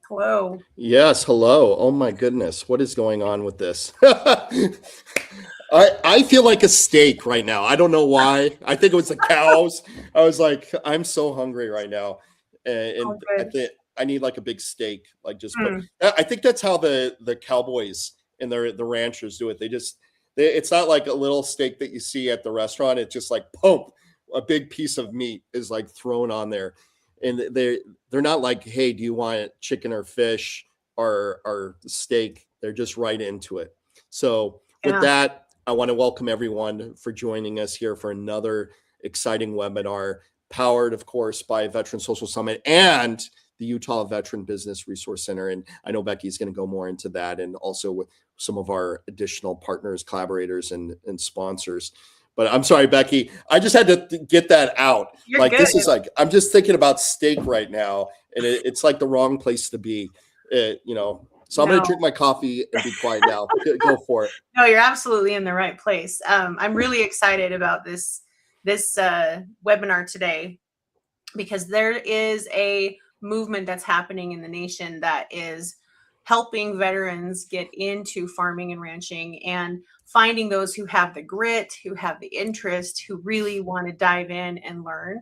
Hello. Yes, hello. Oh my goodness, what is going on with this? I feel like a steak right now. I don't know why. I think it was the cows. I was like, I'm so hungry right now, and I think I need like a big steak. Like just, but I think that's how the cowboys and the ranchers do it. It's not like a little steak that you see at the restaurant. It's just like, boom, a big piece of meat is like thrown on there, and they're not like, hey, do you want chicken or fish or steak? They're just right into it. So with that, I want to welcome everyone for joining us here for another exciting webinar, powered, of course, by Veteran Social Summit and the Utah Veteran Business Resource Center. And I know Becky's going to go more into that, and also with some of our additional partners, collaborators, and sponsors. But I'm sorry, Becky, I just had to get that out. You're like, good. This is like, I'm just thinking about steak right now, and it's like the wrong place to be, So I'm going to drink my coffee and be quiet now. Go for it. No, you're absolutely in the right place. I'm really excited about this webinar today, because there is a movement that's happening in the nation that is helping veterans get into farming and ranching, and finding those who have the grit, who have the interest, who really want to dive in and learn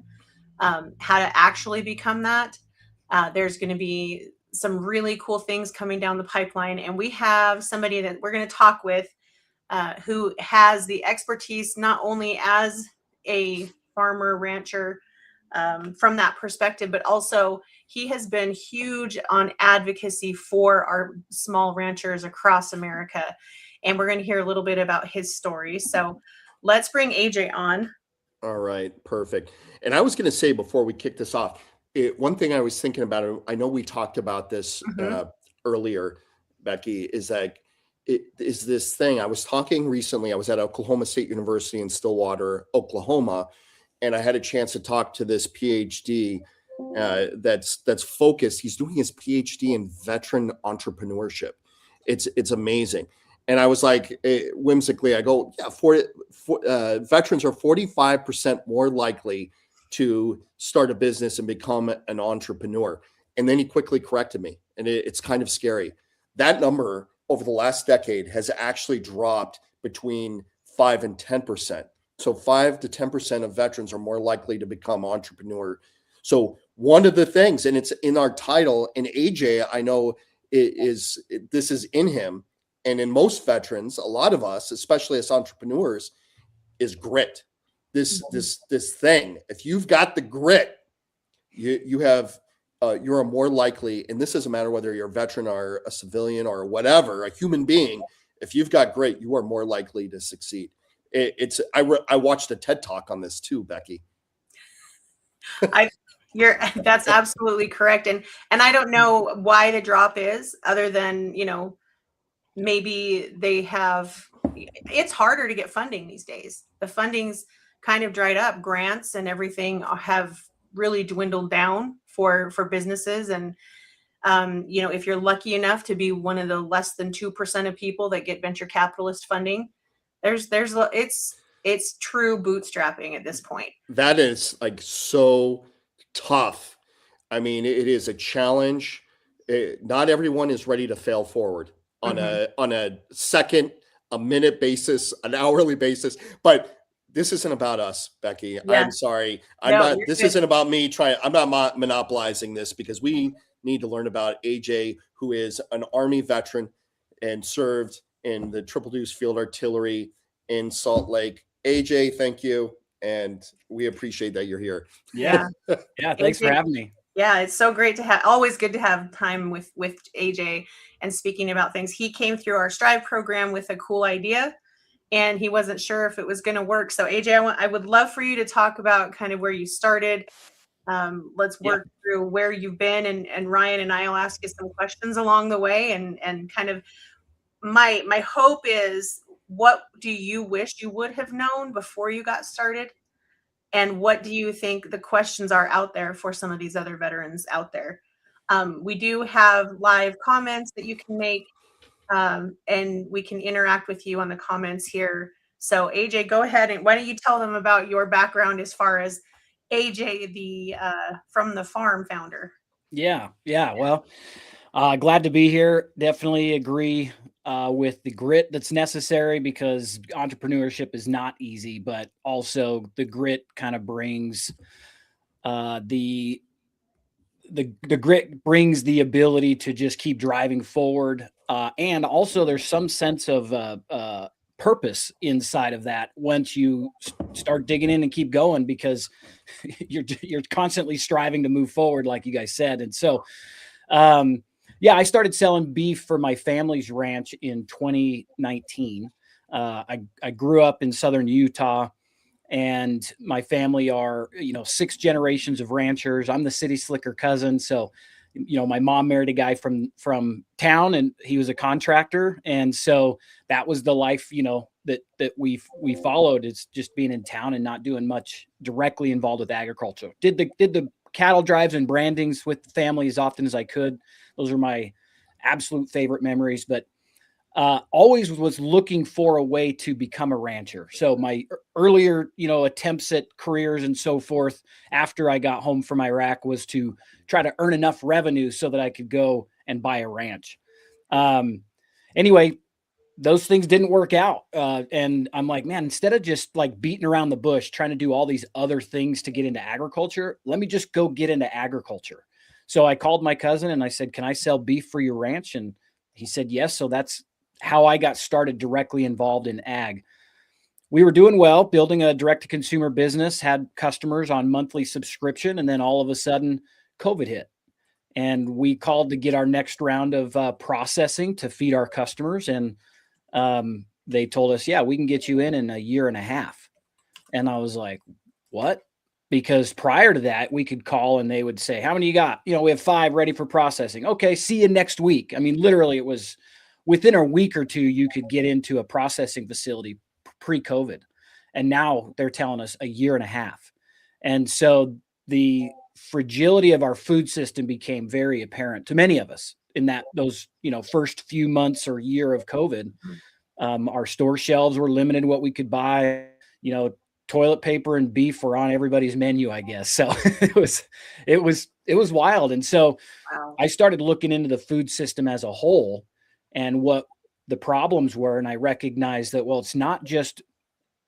how to actually become that. There's going to be some really cool things coming down the pipeline, and we have somebody that we're going to talk with who has the expertise not only as a farmer rancher from that perspective, but also he has been huge on advocacy for our small ranchers across America, and we're going to hear a little bit about his story. So let's bring AJ on. All right, perfect. And I was going to say, before we kick this off, one thing I was thinking about, I know we talked about this earlier, Becky, is like, is this thing. I was talking recently, I was at Oklahoma State University in Stillwater, Oklahoma, and I had a chance to talk to this PhD that's focused. He's doing his PhD in veteran entrepreneurship. It's amazing. And I was like, whimsically, I go, yeah, veterans are 45% more likely to start a business and become an entrepreneur. And then he quickly corrected me, and it's kind of scary. That number over the last decade has actually dropped between 5 and 10%. So 5 to 10% of veterans are more likely to become entrepreneur. So one of the things, and it's in our title, and AJ, I know this is in him, and in most veterans, a lot of us, especially as entrepreneurs, is grit. This thing. If you've got the grit, you're more likely, and this doesn't matter whether you're a veteran or a civilian or whatever, a human being. If you've got grit, you are more likely to succeed. I watched a TED Talk on this too, Becky. That's absolutely correct. And I don't know why the drop is, other than, maybe it's harder to get funding these days. The funding's kind of dried up. Grants and everything have really dwindled down for businesses. And, if you're lucky enough to be one of the less than 2% of people that get venture capitalist funding, it's true bootstrapping at this point. That is like so tough. I mean, it is a challenge. Not everyone is ready to fail forward on a second, a minute basis, an hourly basis. But this isn't about us, Becky. Yeah. I'm sorry. No, you're This good. isn't about me trying. I'm not monopolizing this, because we need to learn about AJ, who is an Army veteran and served in the Triple Deuce Field Artillery in Salt Lake. AJ, thank you. And we appreciate that you're here. Yeah. Yeah. Thanks for AJ, having me. yeah, it's so great to have, always good to have time with AJ and speaking about things. He came through our Strive program with a cool idea, and he wasn't sure if it was going to work. So AJ, I would love for you to talk about kind of where you started. Let's work through where you've been, and Ryan and I will ask you some questions along the way, and kind of my hope is, what do you wish you would have known before you got started? And what do you think the questions are out there for some of these other veterans out there? We do have live comments that you can make, and we can interact with you on the comments here. So AJ, go ahead, and why don't you tell them about your background as far as AJ, the from the farm founder? Yeah. Well, glad to be here. Definitely agree with the grit that's necessary, because entrepreneurship is not easy, but also the grit kind of brings the grit brings the ability to just keep driving forward. And also there's some sense of purpose inside of that once you start digging in and keep going, because you're constantly striving to move forward, like you guys said. And so, yeah, I started selling beef for my family's ranch in 2019. I grew up in southern Utah, and my family are, 6 generations of ranchers. I'm the city slicker cousin. So, my mom married a guy from town, and he was a contractor. And so that was the life, that we followed. It's just being in town and not doing much directly involved with agriculture. Did the cattle drives and brandings with the family as often as I could. Those are my absolute favorite memories. But always was looking for a way to become a rancher. So my earlier, attempts at careers and so forth after I got home from Iraq was to try to earn enough revenue so that I could go and buy a ranch. Anyway, those things didn't work out. And I'm like, man, instead of just like beating around the bush, trying to do all these other things to get into agriculture, let me just go get into agriculture. So I called my cousin and I said, can I sell beef for your ranch? And he said, yes. So that's how I got started directly involved in ag. We were doing well, building a direct-to-consumer business, had customers on monthly subscription, and then all of a sudden, COVID hit. And we called to get our next round of processing to feed our customers. And they told us, yeah, we can get you in a year and a half. And I was like, what? Because prior to that, we could call and they would say, how many you got? We have 5 ready for processing. Okay, see you next week. I mean, literally, it was within a week or 2, you could get into a processing facility pre-COVID. And now they're telling us a year and a half. And so the fragility of our food system became very apparent to many of us in those first few months or year of COVID. Our store shelves were limited what we could buy. Toilet paper and beef were on everybody's menu, I guess. So it was wild. And so Wow. I started looking into the food system as a whole and what the problems were. And I recognized that, well, it's not just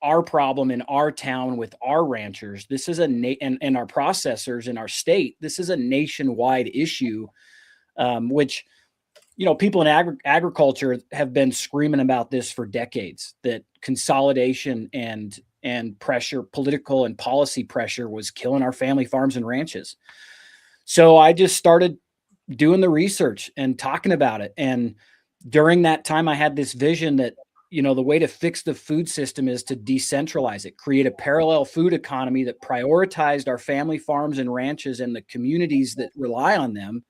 our problem in our town with our ranchers. This is and our processors in our state. This is a nationwide issue, which, people in agriculture have been screaming about this for decades, that consolidation and pressure, political and policy pressure, was killing our family farms and ranches. So I just started doing the research and talking about it. And during that time, I had this vision that, the way to fix the food system is to decentralize it, create a parallel food economy that prioritized our family farms and ranches and the communities that rely on them,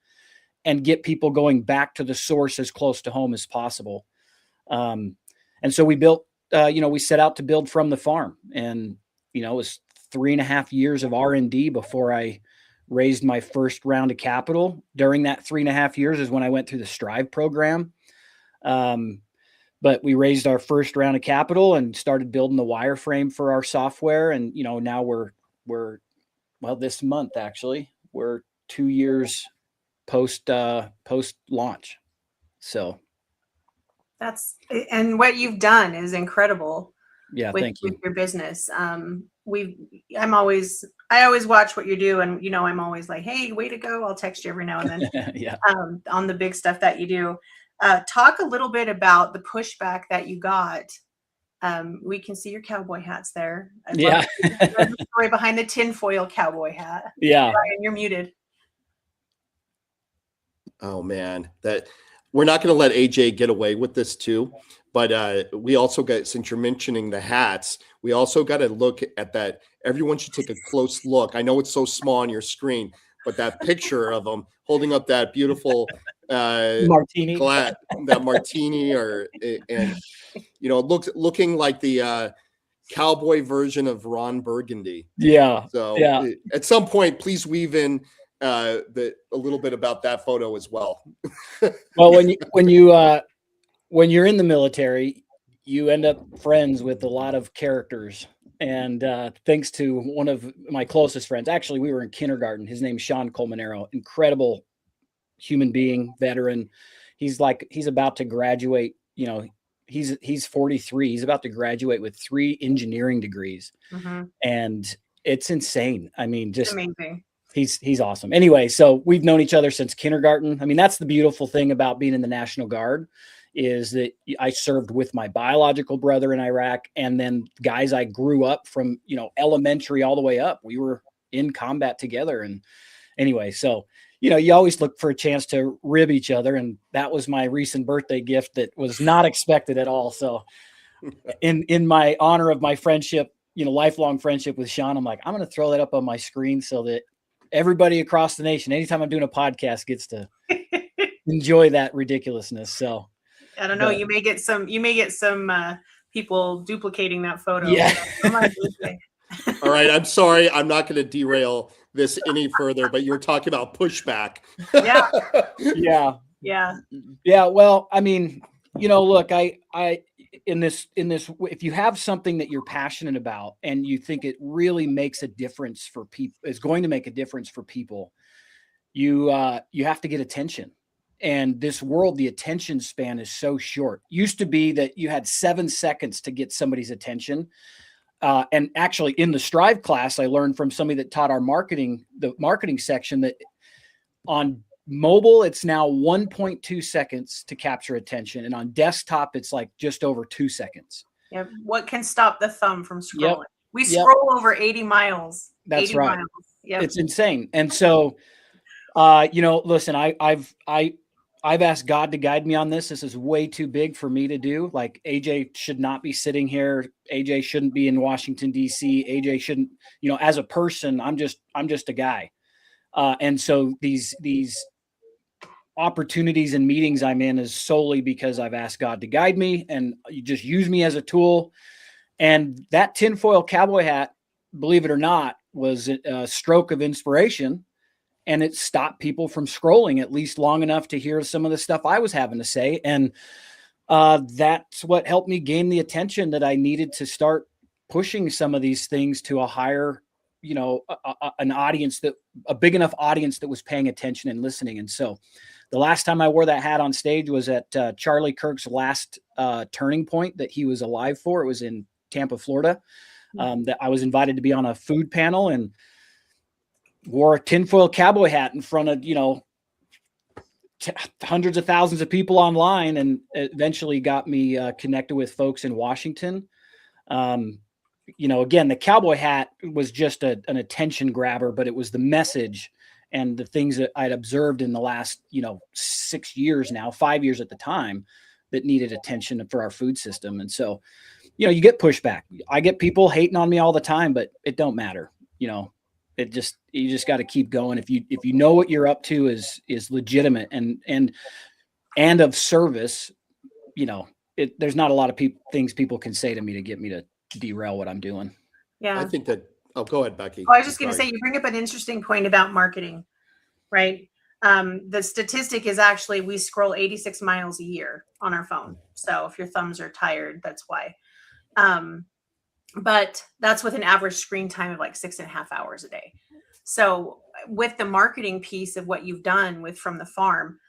and get people going back to the source as close to home as possible. And so we built, we set out to build from the farm, and, it was 3.5 years of R&D before I raised my first round of capital. During that 3.5 years is when I went through the Strive program. But we raised our first round of capital and started building the wireframe for our software. And, now we're this month, actually, we're 2 years post launch. So And what you've done is incredible. Yeah, thank you. with your business. I always watch what you do, and I'm always like, hey, way to go. I'll text you every now and then Yeah. on the big stuff that you do. Talk a little bit about the pushback that you got. We can see your cowboy hats there. I'd love to hear the story behind the tinfoil cowboy hat. Yeah. Ryan, you're muted. Oh man, that we're not going to let AJ get away with this too. But we also got, since you're mentioning the hats, we also got to look at that. Everyone should take a close look. I know it's so small on your screen, but that picture of them holding up that beautiful martini, that martini, and looking like the cowboy version of Ron Burgundy. Yeah. So yeah. At some point, please weave in a little bit about that photo as well. Well, when you're in the military, you end up friends with a lot of characters. And thanks to one of my closest friends, actually, we were in kindergarten. His name's Sean Colmenero, incredible human being, veteran. He's about to graduate. He's 43. He's about to graduate with 3 engineering degrees. Mm-hmm. And it's insane. I mean, just amazing. He's awesome. Anyway, so we've known each other since kindergarten. I mean, that's the beautiful thing about being in the National Guard, is that I served with my biological brother in Iraq, and then guys I grew up from, elementary all the way up. We were in combat together. And anyway, so, you always look for a chance to rib each other. And that was my recent birthday gift that was not expected at all. So in my honor of my friendship, lifelong friendship with Sean, I'm like, I'm going to throw that up on my screen so that everybody across the nation, anytime I'm doing a podcast, gets to enjoy that ridiculousness. So I don't know. You may get some people duplicating that photo. Yeah. All right. I'm sorry. I'm not going to derail this any further, but you're talking about pushback. Yeah. Yeah. Yeah. Yeah. Well, I mean, look, in this, if you have something that you're passionate about and you think it really makes a difference for people, is going to make a difference for people, you have to get attention. And this world, the attention span is so short. Used to be that you had 7 seconds to get somebody's attention. And actually in the Strive class, I learned from somebody that taught the marketing section, that on mobile, it's now 1.2 seconds to capture attention. And on desktop, it's like just over 2 seconds. Yep. What can stop the thumb from scrolling? Yep. We scroll over 80 miles. That's 80 right. Miles. Yep. It's insane. And so, listen, I've asked God to guide me on this. This is way too big for me to do. Like, AJ should not be sitting here. AJ shouldn't be in Washington, D.C. AJ shouldn't, as a person, I'm just a guy. And so these opportunities and meetings I'm in is solely because I've asked God to guide me, and you just use me as a tool. And that tinfoil cowboy hat, believe it or not, was a stroke of inspiration, and it stopped people from scrolling at least long enough to hear some of the stuff I was having to say. And that's what helped me gain the attention that I needed to start pushing some of these things to a higher, an audience, a big enough audience that was paying attention and listening. And so the last time I wore that hat on stage was at Charlie Kirk's last turning point that he was alive for. It was in Tampa, Florida. That I was invited to be on a food panel, and wore a tinfoil cowboy hat in front of, hundreds of thousands of people online, and eventually got me connected with folks in Washington. Again, the cowboy hat was just an attention grabber, but it was the message and the things that I'd observed in the last, 6 years now, 5 years at the time, that needed attention for our food system. And so, you get pushback. I get people hating on me all the time, but it don't matter. You just got to keep going. If you know what you're up to is legitimate and of service, there's not a lot of things people can say to me to get me to derail what I'm doing. Yeah. I think that, go ahead, Becky. I was just going to say, you bring up an interesting point about marketing, right? The statistic is actually we scroll 86 miles a year on our phone. So if your thumbs are tired, that's why. But that's with an average screen time of like 6.5 hours a day. So with the marketing piece of what you've done from the farm,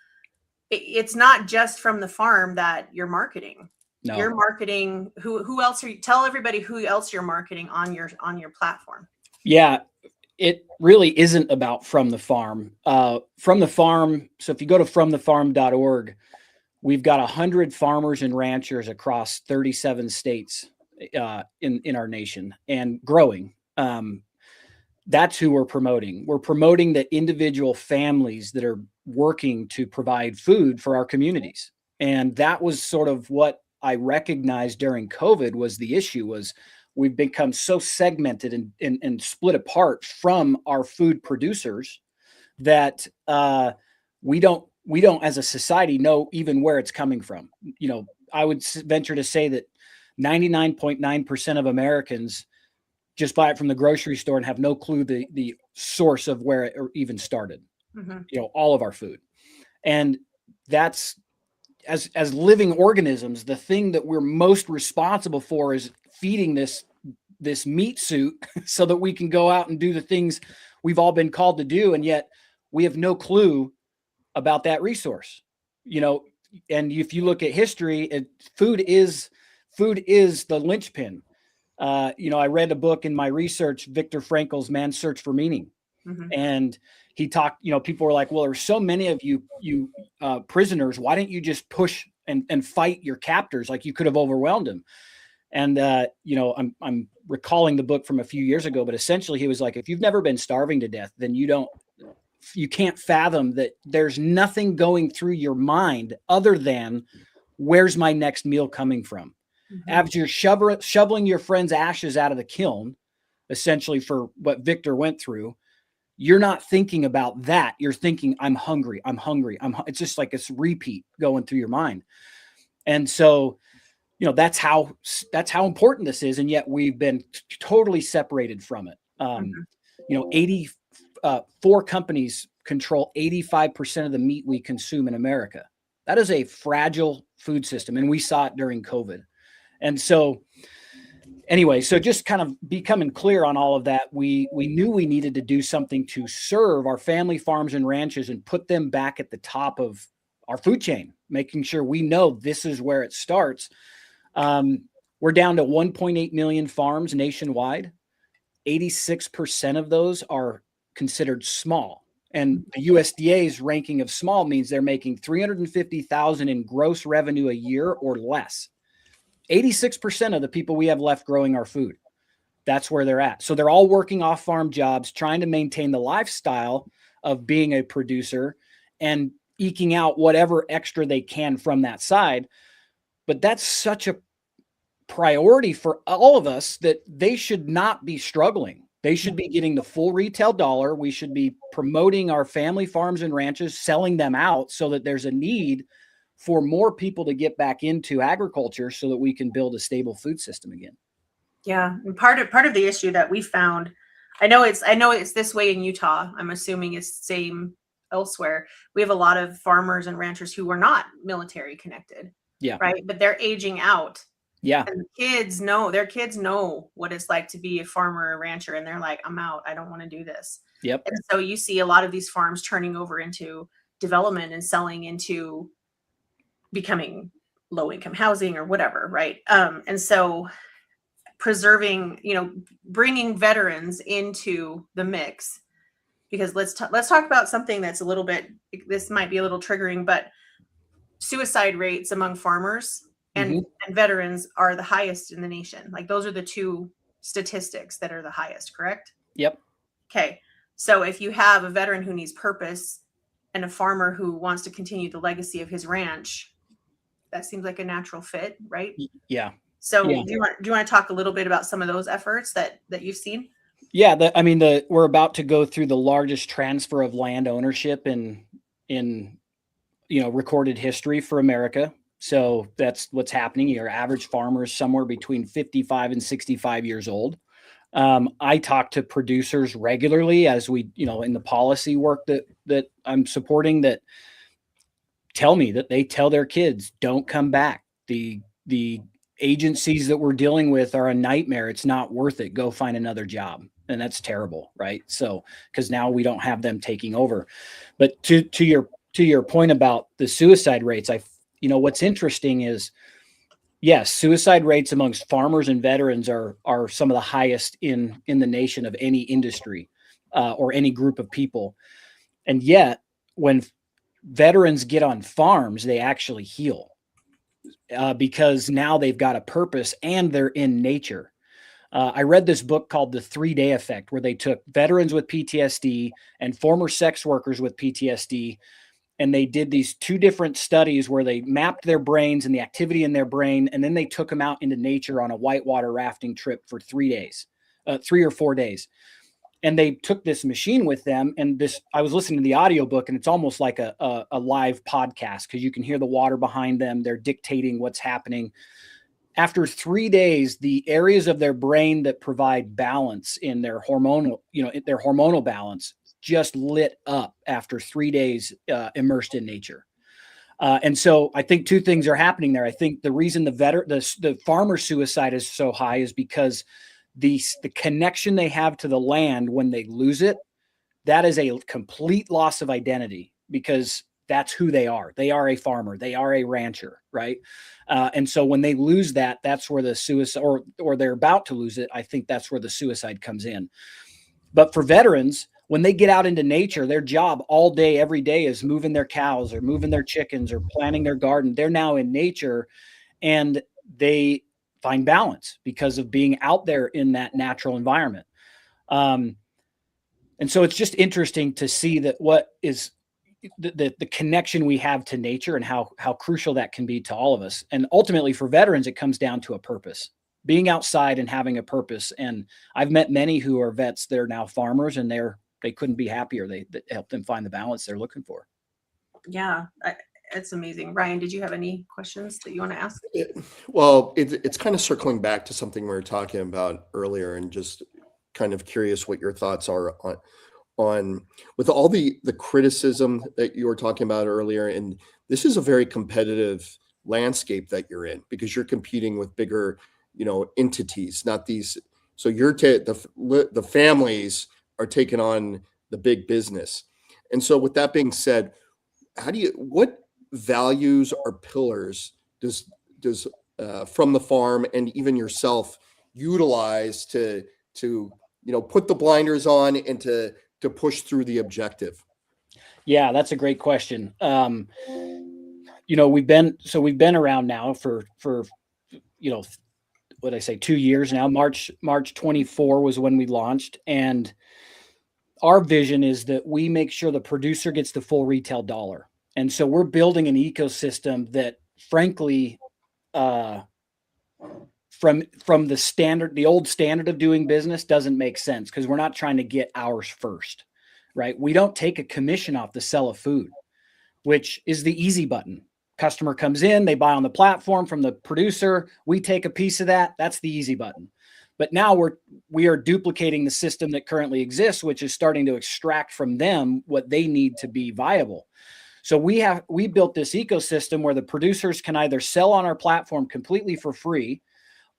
it's not just from the farm that you're marketing. No. You're marketing. Who else are you? Tell everybody who else you're marketing on your platform. Yeah, it really isn't about from the farm. From the farm. So if you go to fromthefarm.org, we've got 100 farmers and ranchers across 37 states in our nation and growing. That's who we're promoting. We're promoting the individual families that are working to provide food for our communities. And that was sort of what I recognized during COVID was the issue was we've become so segmented and split apart from our food producers that we don't as a society know even where it's coming from. You know, I would venture to say that 99.9% of Americans just buy it from the grocery store and have no clue the source of where it even started. Mm-hmm. You know, all of our food. And that's as living organisms, the thing that we're most responsible for is feeding this meat suit so that we can go out and do the things we've all been called to do. And yet we have no clue about that resource, you know. And if you look at history, food is the linchpin. You know, I read a book in my research, Viktor Frankl's Man's Search for Meaning. Mm-hmm. And he talked, you know, people were like, well, there's so many of you prisoners. Why didn't you just push and fight your captors? Like you could have overwhelmed them. And, you know, I'm recalling the book from a few years ago, but essentially he was like, if you've never been starving to death, then you can't fathom that there's nothing going through your mind other than where's my next meal coming from? Mm-hmm. As you're shoveling your friend's ashes out of the kiln, essentially for what Victor went through, you're not thinking about that. You're thinking, I'm hungry. It's just like it's repeat going through your mind. And so, you know, that's how important this is. And yet we've been totally separated from it. You know, 84 companies control 85% of the meat we consume in America. That is a fragile food system. And we saw it during COVID. And so anyway, so just kind of becoming clear on all of that, we knew we needed to do something to serve our family farms and ranches and put them back at the top of our food chain, making sure we know this is where it starts. We're down to 1.8 million farms nationwide. 86% of those are considered small. And the USDA's ranking of small means they're making $350,000 in gross revenue a year or less. 86% of the people we have left growing our food, that's where they're at. So they're all working off farm jobs, trying to maintain the lifestyle of being a producer and eking out whatever extra they can from that side. But that's such a priority for all of us that they should not be struggling. They should be getting the full retail dollar. We should be promoting our family farms and ranches, selling them out so that there's a need for more people to get back into agriculture so that we can build a stable food system again. Yeah. And part of the issue that we found, I know it's this way in Utah. I'm assuming it's the same elsewhere. We have a lot of farmers and ranchers who were not military connected. Yeah. Right. But they're aging out. Yeah. And their kids know what it's like to be a farmer or rancher. And they're like, I'm out. I don't want to do this. Yep. And so you see a lot of these farms turning over into development and selling into becoming low income housing or whatever. Right. And so preserving, you know, bringing veterans into the mix, because let's talk about something that's a little bit, this might be a little triggering, but suicide rates among farmers and veterans are the highest in the nation. Like those are the two statistics that are the highest, correct? Yep. Okay. So if you have a veteran who needs purpose and a farmer who wants to continue the legacy of his ranch, that seems like a natural fit, right? Yeah. So do you want to talk a little bit about some of those efforts that you've seen? Yeah. We're about to go through the largest transfer of land ownership in recorded history for America. So that's what's happening. Your average farmer is somewhere between 55 and 65 years old. I talk to producers regularly as we, in the policy work that I'm supporting, that tell me that they tell their kids, don't come back. The agencies that we're dealing with are a nightmare. It's not worth it. Go find another job. And that's terrible, right? So, because now we don't have them taking over. But to your point about the suicide rates, what's interesting is, Yes, suicide rates amongst farmers and veterans are some of the highest in the nation of any industry or any group of people. And yet, when veterans get on farms, they actually heal because now they've got a purpose and they're in nature. I read this book called The 3-Day Effect, where they took veterans with PTSD and former sex workers with PTSD, and they did these 2 different studies where they mapped their brains and the activity in their brain, and then they took them out into nature on a whitewater rafting trip for 3 days, 3 or 4 days. And they took this machine with them, and I was listening to the audiobook, and it's almost like a live podcast because you can hear the water behind them. They're dictating what's happening. After 3 days, the areas of their brain that provide balance in their hormonal balance just lit up after 3 days immersed in nature. And so I think 2 things are happening there. I think the reason the farmer suicide is so high is because the connection they have to the land when they lose it, that is a complete loss of identity because that's who they are. They are a farmer. They are a rancher, right? And so when they lose that, that's where the suicide, or they're about to lose it. I think that's where the suicide comes in. But for veterans, when they get out into nature, their job all day, every day is moving their cows or moving their chickens or planting their garden. They're now in nature and they find balance because of being out there in that natural environment. And so it's just interesting to see that what is the connection we have to nature and how crucial that can be to all of us. And ultimately for veterans, it comes down to a purpose, being outside and having a purpose. And I've met many who are vets that are now farmers, and they couldn't be happier. That helped them find the balance they're looking for. Yeah. It's amazing. Ryan, did you have any questions that you want to ask? Well, it's kind of circling back to something we were talking about earlier, and just kind of curious what your thoughts are on with all the criticism that you were talking about earlier. And this is a very competitive landscape that you're in because you're competing with bigger, entities, not these. So the families are taking on the big business. And so with that being said, what values or pillars does from the farm and even yourself utilize to put the blinders on and to push through the objective? Yeah, that's a great question. We've been around now for what I say, 2 years now. March 24 was when we launched, and our vision is that we make sure the producer gets the full retail dollar. And so we're building an ecosystem that, frankly, from the old standard of doing business doesn't make sense because we're not trying to get ours first, right? We don't take a commission off the sell of food, which is the easy button. Customer comes in, they buy on the platform from the producer. We take a piece of that. That's the easy button. But now we are duplicating the system that currently exists, which is starting to extract from them what they need to be viable. So we built this ecosystem where the producers can either sell on our platform completely for free,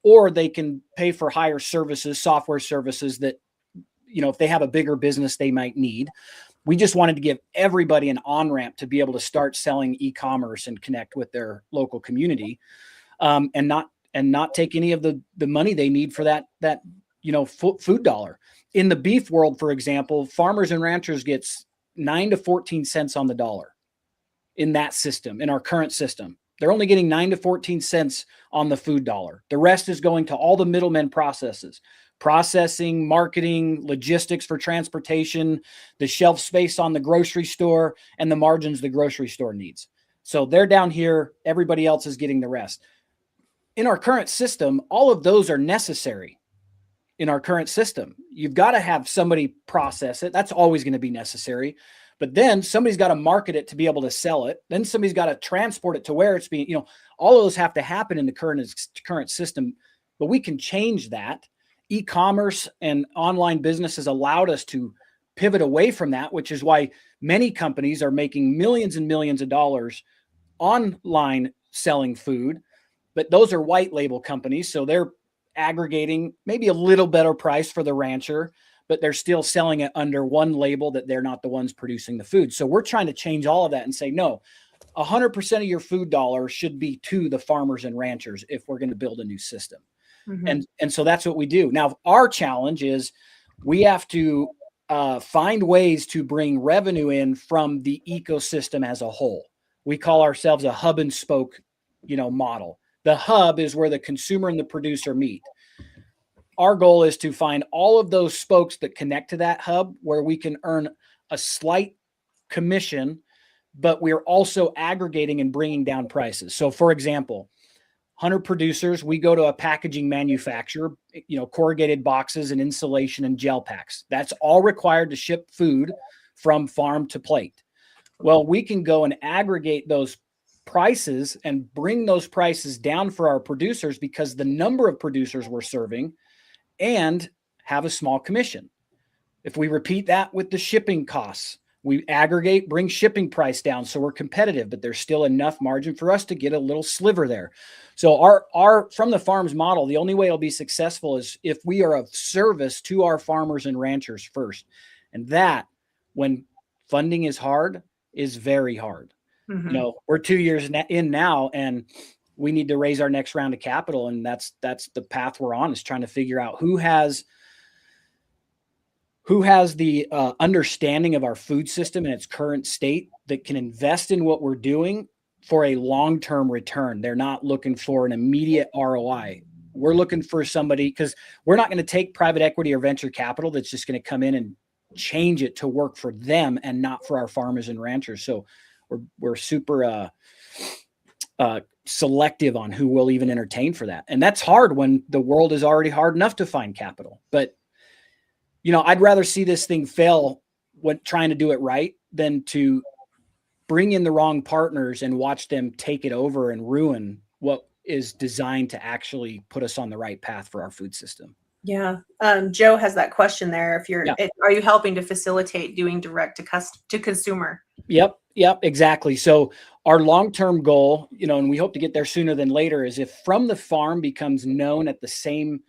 or they can pay for higher services, software services that, if they have a bigger business they might need. We just wanted to give everybody an on-ramp to be able to start selling e-commerce and connect with their local community, and not take any of the money they need for that food dollar. In the beef world, for example, farmers and ranchers gets 9 to 14 cents on the dollar in that system, in our current system. They're only getting 9 to 14 cents on the food dollar. The rest is going to all the middlemen processing, marketing, logistics for transportation, the shelf space on the grocery store, and the margins the grocery store needs. So they're down here. Everybody else is getting the rest. In our current system, all of those are necessary. In our current system, you've got to have somebody process it. That's always going to be necessary. But then somebody's got to market it to be able to sell it. Then somebody's got to transport it to where it's being, all of those have to happen in the current system. But we can change that. E-commerce and online business has allowed us to pivot away from that, which is why many companies are making millions and millions of dollars online selling food. But those are white label companies. So they're aggregating maybe a little better price for the rancher, but they're still selling it under one label that they're not the ones producing the food. So we're trying to change all of that and say, no, 100% of your food dollar should be to the farmers and ranchers if we're going to build a new system. And so that's what we do. Now, our challenge is we have to find ways to bring revenue in from the ecosystem as a whole. We call ourselves a hub and spoke, model. The hub is where the consumer and the producer meet. Our goal is to find all of those spokes that connect to that hub where we can earn a slight commission, but we're also aggregating and bringing down prices. So for example, 100 producers, we go to a packaging manufacturer, corrugated boxes and insulation and gel packs. That's all required to ship food from farm to plate. Well, we can go and aggregate those prices and bring those prices down for our producers because the number of producers we're serving and have a small commission. If we repeat that with the shipping costs, we aggregate, bring shipping price down so we're competitive, but there's still enough margin for us to get a little sliver there. So our from the farms model, the only way it'll be successful is if we are of service to our farmers and ranchers first. And that, when funding is hard, is very hard. We're 2 years in now, and we need to raise our next round of capital. And that's the path we're on, is trying to figure out who has the understanding of our food system in its current state that can invest in what we're doing for a long-term return. They're not looking for an immediate ROI. We're looking for somebody, because we're not going to take private equity or venture capital that's just going to come in and change it to work for them and not for our farmers and ranchers. So we're super selective on who will even entertain for that. And that's hard when the world is already hard enough to find capital. But I'd rather see this thing fail when trying to do it right than to bring in the wrong partners and watch them take it over and ruin what is designed to actually put us on the right path for our food system. Yeah. Joe has that question there. Are you helping to facilitate doing direct to consumer? Yep, exactly. So our long-term goal, and we hope to get there sooner than later, is if From the Farm becomes known at the same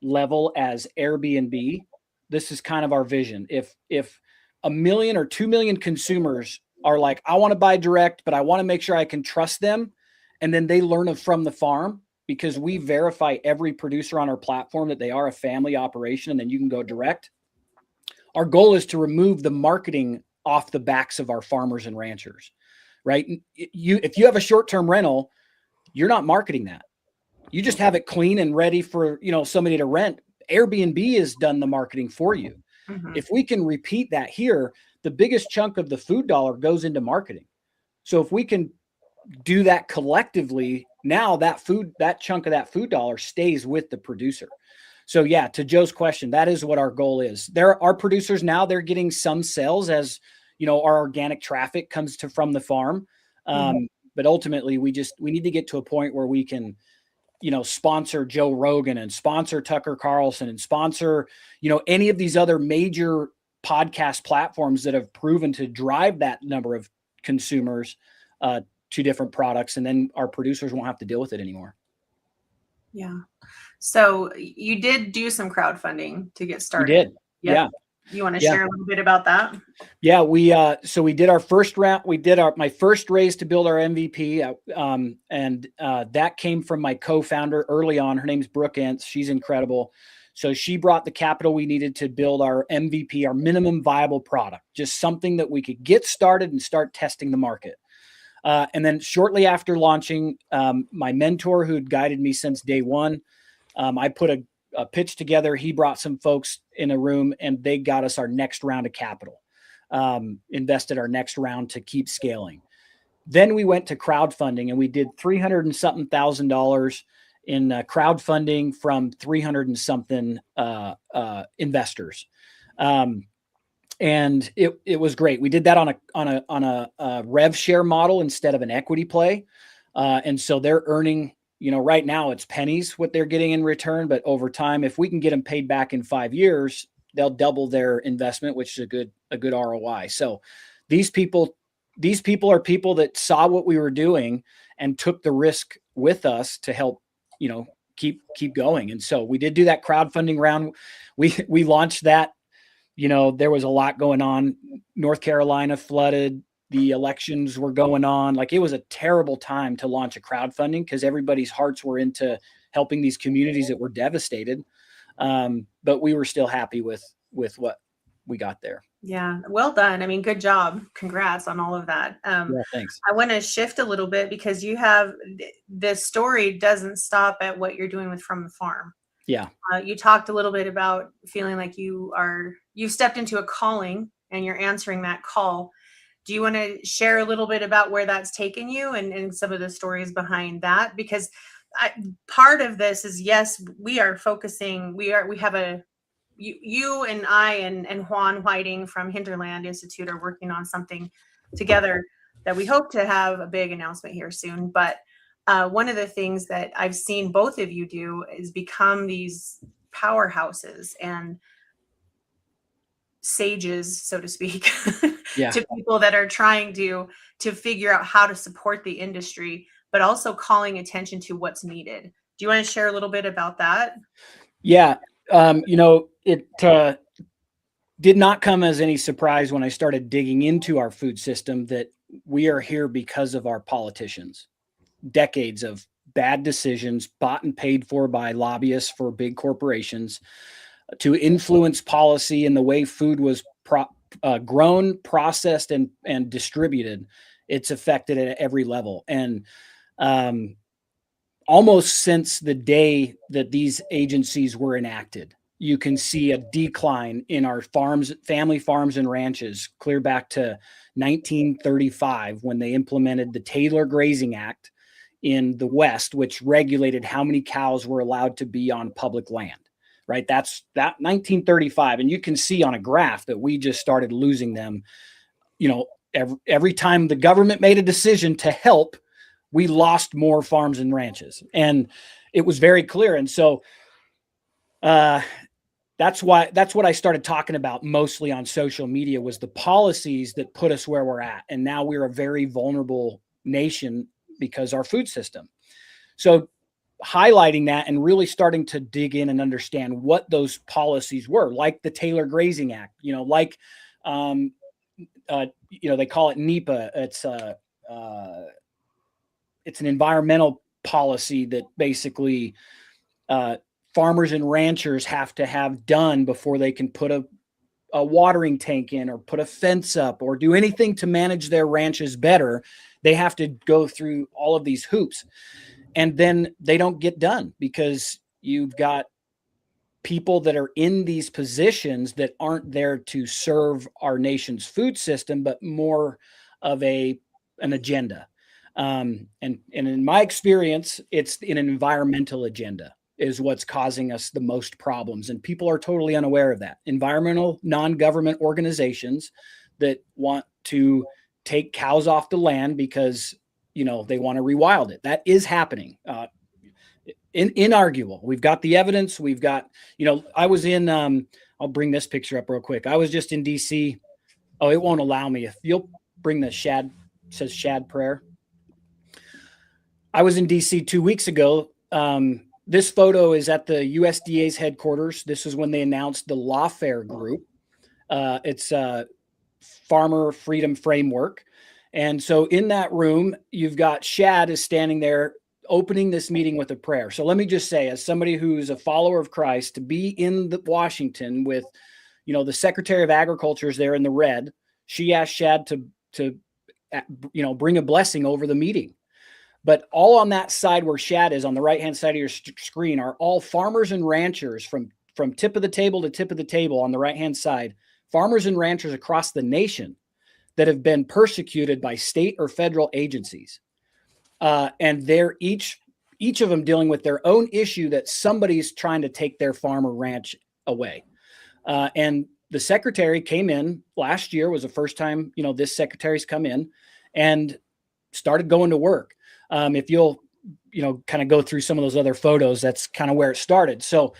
level as Airbnb, this is kind of our vision. If 1 million or 2 million consumers are like, I want to buy direct, but I want to make sure I can trust them, and then they learn From the Farm, because we verify every producer on our platform that they are a family operation, and then you can go direct. Our goal is to remove the marketing off the backs of our farmers and ranchers, right? If you have a short-term rental, you're not marketing that. You just have it clean and ready for, somebody to rent. Airbnb has done the marketing for you. If we can repeat that here, the biggest chunk of the food dollar goes into marketing. So if we can do that collectively, now that chunk of that food dollar stays with the producer. So yeah, to Joe's question, that is what our goal is. There are producers now, they're getting some sales as, our organic traffic comes From the Farm. But ultimately we need to get to a point where we can, sponsor Joe Rogan and sponsor Tucker Carlson and sponsor, any of these other major podcast platforms that have proven to drive that number of consumers to different products. And then our producers won't have to deal with it anymore. Yeah. So you did do some crowdfunding to get started. We did. Yep. Yeah. You want to share a little bit about that? Yeah, we did our first round. We did my first raise to build our MVP, and that came from my co-founder early on. Her name's Brooke Entz. She's incredible. So she brought the capital we needed to build our MVP, our minimum viable product, just something that we could get started and start testing the market. And then shortly after launching, my mentor, who'd guided me since day one, I put a pitch together. He brought some folks in a room, and they got us our next round of capital, invested our next round to keep scaling. Then we went to crowdfunding, and we did $300 and something thousand in crowdfunding from 300 and something investors. And it was great. We did that on a rev share model instead of an equity play. And so they're earning, right now it's pennies what they're getting in return, but over time, if we can get them paid back in 5 years, they'll double their investment, which is a good ROI. So these people are people that saw what we were doing and took the risk with us to help, keep going. And so we did do that crowdfunding round. We launched that. There was a lot going on. North Carolina flooded, the elections were going on. Like, it was a terrible time to launch a crowdfunding because everybody's hearts were into helping these communities that were devastated. But we were still happy with what we got there. Yeah, well done. I mean, good job. Congrats on all of that. Yeah, thanks. I want to shift a little bit because you have this story doesn't stop at what you're doing with From the Farm. Yeah. You talked a little bit about feeling like you've stepped into a calling and you're answering that call. Do you want to share a little bit about where that's taken you and some of the stories behind that? Because part of this is, yes, we are focusing, we have you and I and Juan Whiting from Hinterland Institute are working on something together that we hope to have a big announcement here soon. But one of the things that I've seen both of you do is become these powerhouses and sages, so to speak, Yeah. to people that are trying to figure out how to support the industry, but also calling attention to what's needed. Do you want to share a little bit about that? Yeah. It did not come as any surprise when I started digging into our food system that we are here because of our politicians. Decades of bad decisions bought and paid for by lobbyists for big corporations to influence policy and the way food was grown, processed, and distributed. It's affected at every level. And almost since the day that these agencies were enacted, you can see a decline in our farms, family farms and ranches, clear back to 1935 when they implemented the Taylor Grazing Act in the West, which regulated how many cows were allowed to be on public land, right? That's that 1935. And you can see on a graph that we just started losing them. Every time the government made a decision to help, we lost more farms and ranches. And it was very clear. And so, that's what I started talking about mostly on social media was the policies that put us where we're at. And now we're a very vulnerable nation because our food system. So highlighting that and really starting to dig in and understand what those policies were, like the Taylor Grazing Act, they call it NEPA. It's an environmental policy that basically, farmers and ranchers have to have done before they can put a watering tank in or put a fence up or do anything to manage their ranches better. They have to go through all of these hoops, and then they don't get done because you've got people that are in these positions that aren't there to serve our nation's food system, but more of an agenda. And in my experience, it's an environmental agenda is what's causing us the most problems. And people are totally unaware of that. Environmental non-government organizations that want to take cows off the land because, they want to rewild it. That is happening. Inarguable. We've got the evidence. We've got, I was in, I'll bring this picture up real quick. I was just in DC. Oh, it won't allow me. If you'll bring the says Shad prayer. I was in DC 2 weeks ago. This photo is at the USDA's headquarters. This is when they announced the Lawfare Group. It's a Farmer Freedom Framework. And so in that room, you've got Shad is standing there opening this meeting with a prayer. So let me just say, as somebody who's a follower of Christ, to be in Washington with, the Secretary of Agriculture is there in the red. She asked Shad to bring a blessing over the meeting. But all on that side where Shad is on the right-hand side of your screen are all farmers and ranchers from tip of the table to tip of the table on the right-hand side, farmers and ranchers across the nation that have been persecuted by state or federal agencies. And they're each of them dealing with their own issue that somebody's trying to take their farm or ranch away. And the secretary came in last year, was the first time, this secretary's come in and started going to work. If you'll, kind of go through some of those other photos, that's kind of where it started. So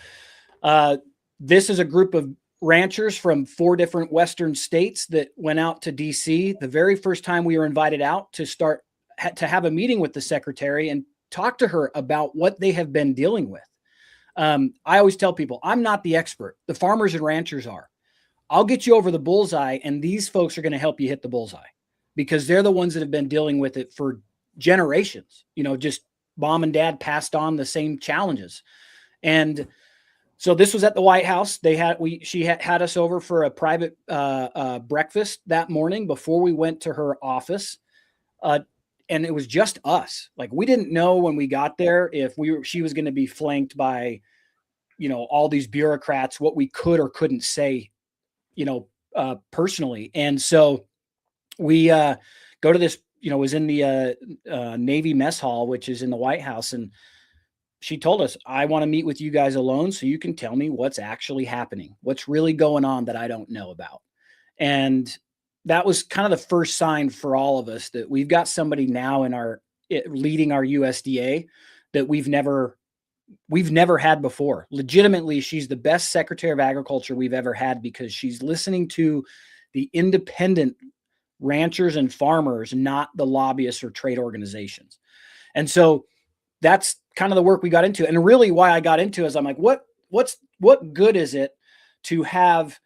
this is a group of ranchers from 4 different Western states that went out to DC. The very first time we were invited out to have a meeting with the secretary and talk to her about what they have been dealing with. I always tell people, I'm not the expert. The farmers and ranchers are. I'll get you over the bullseye, and these folks are going to help you hit the bullseye. because they're the ones that have been dealing with it for generations. Just mom and dad passed on the same challenges. And so this was at the White House. She had us over for a private breakfast that morning before we went to her office. And it was just us. Like, we didn't know when we got there if she was going to be flanked by, all these bureaucrats, what we could or couldn't say, personally. And so we go to this, was in the Navy mess hall, which is in the White House. And she told us, I want to meet with you guys alone so you can tell me what's actually happening, what's really going on that I don't know about. And that was kind of the first sign for all of us that we've got somebody now leading our USDA that we've never had before. Legitimately, she's the best Secretary of Agriculture we've ever had, because she's listening to the independent ranchers and farmers, not the lobbyists or trade organizations. And so that's kind of the work we got into. And really why I got into it is I'm like, what good is it to have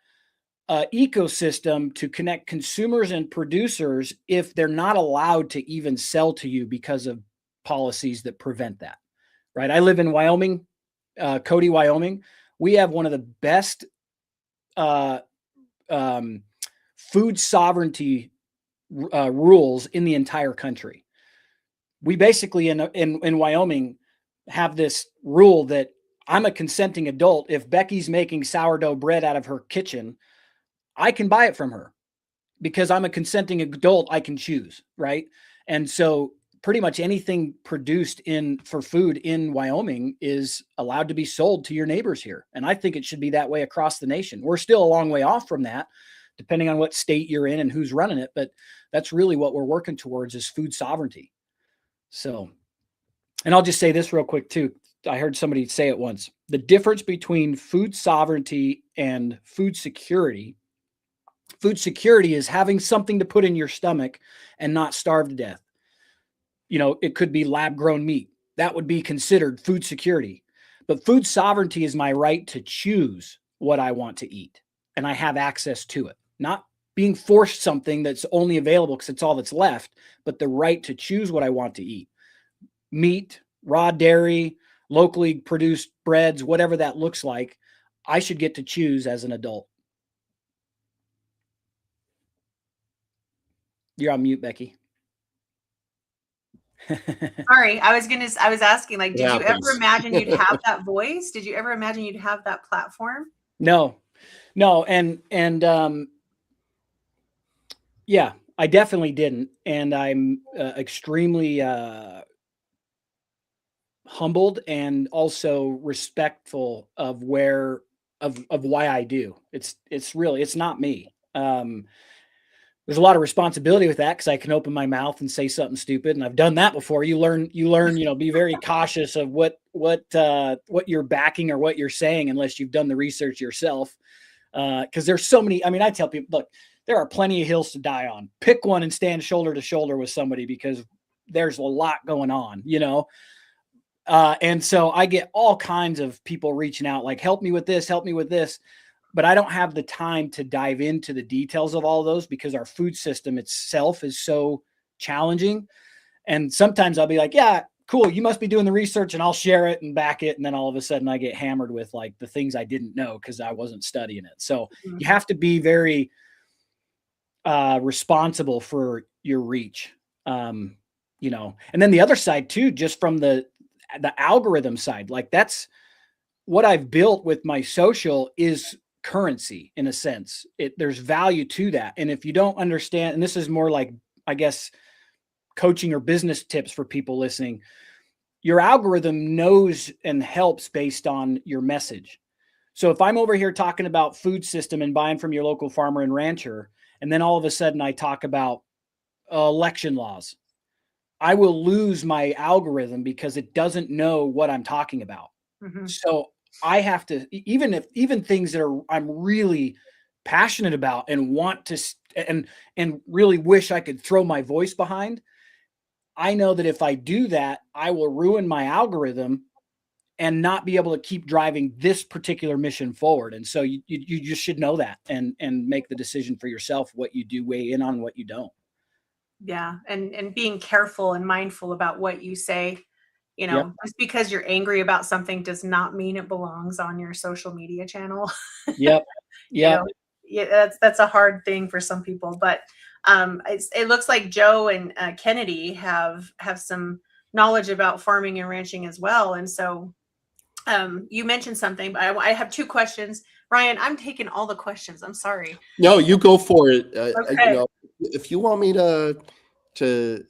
an ecosystem to connect consumers and producers if they're not allowed to even sell to you because of policies that prevent that, right? I live in Wyoming, Cody, Wyoming. We have one of the best food sovereignty rules in the entire country. We basically in Wyoming have this rule that I'm a consenting adult. If Becky's making sourdough bread out of her kitchen, I can buy it from her because I'm a consenting adult. I can choose, right? And so pretty much anything produced for food in Wyoming is allowed to be sold to your neighbors here. And I think it should be that way across the nation. We're still a long way off from that, depending on what state you're in and who's running it. But that's really what we're working towards, is food sovereignty. So, and I'll just say this real quick too. I heard somebody say it once. The difference between food sovereignty and food security is having something to put in your stomach and not starve to death. It could be lab grown meat. That would be considered food security. But food sovereignty is my right to choose what I want to eat, and I have access to it. Not being forced something that's only available because it's all that's left, but the right to choose what I want to eat. Meat, raw dairy, locally produced breads, whatever that looks like, I should get to choose as an adult. You're on mute, Becky. Sorry, I was asking, like, did you ever imagine you'd have that voice? Did you ever imagine you'd have that platform? No. And yeah, I definitely didn't. And I'm extremely humbled and also respectful of why I do. It's not me. There's a lot of responsibility with that because I can open my mouth and say something stupid, and I've done that before. You learn, be very cautious of what you're backing or what you're saying unless you've done the research yourself. Because there's so many. I mean, I tell people, look, there are plenty of hills to die on. Pick one and stand shoulder to shoulder with somebody because there's a lot going on, and so I get all kinds of people reaching out like, help me with this. But I don't have the time to dive into the details of all those because our food system itself is so challenging. And sometimes I'll be like, yeah, cool, you must be doing the research, and I'll share it and back it. And then all of a sudden I get hammered with like the things I didn't know because I wasn't studying it. So you have to be very responsible for your reach, and then the other side too, just from the algorithm side, like that's what I've built with my social is currency in a sense. There's value to that. And if you don't understand, and this is more like, I guess, coaching or business tips for people listening, your algorithm knows and helps based on your message. So if I'm over here talking about food system and buying from your local farmer and rancher, and then all of a sudden I talk about election laws, I will lose my algorithm because it doesn't know what I'm talking about. Mm-hmm. So I have to, even things that I'm really passionate about and want to, and really wish I could throw my voice behind. I know that if I do that, I will ruin my algorithm and not be able to keep driving this particular mission forward. And so you just should know that and make the decision for yourself, what you do weigh in on, what you don't. Yeah. And being careful and mindful about what you say. You Yep. know, just because you're angry about something does not mean it belongs on your social media channel. Yep. You Yep. know, yeah, that's a hard thing for some people. But it looks like Joe and Kennedy have some knowledge about farming and ranching as well. And so you mentioned something, but I have two questions. Ryan, I'm taking all the questions. I'm sorry. No, you go for it. Okay. If you want me to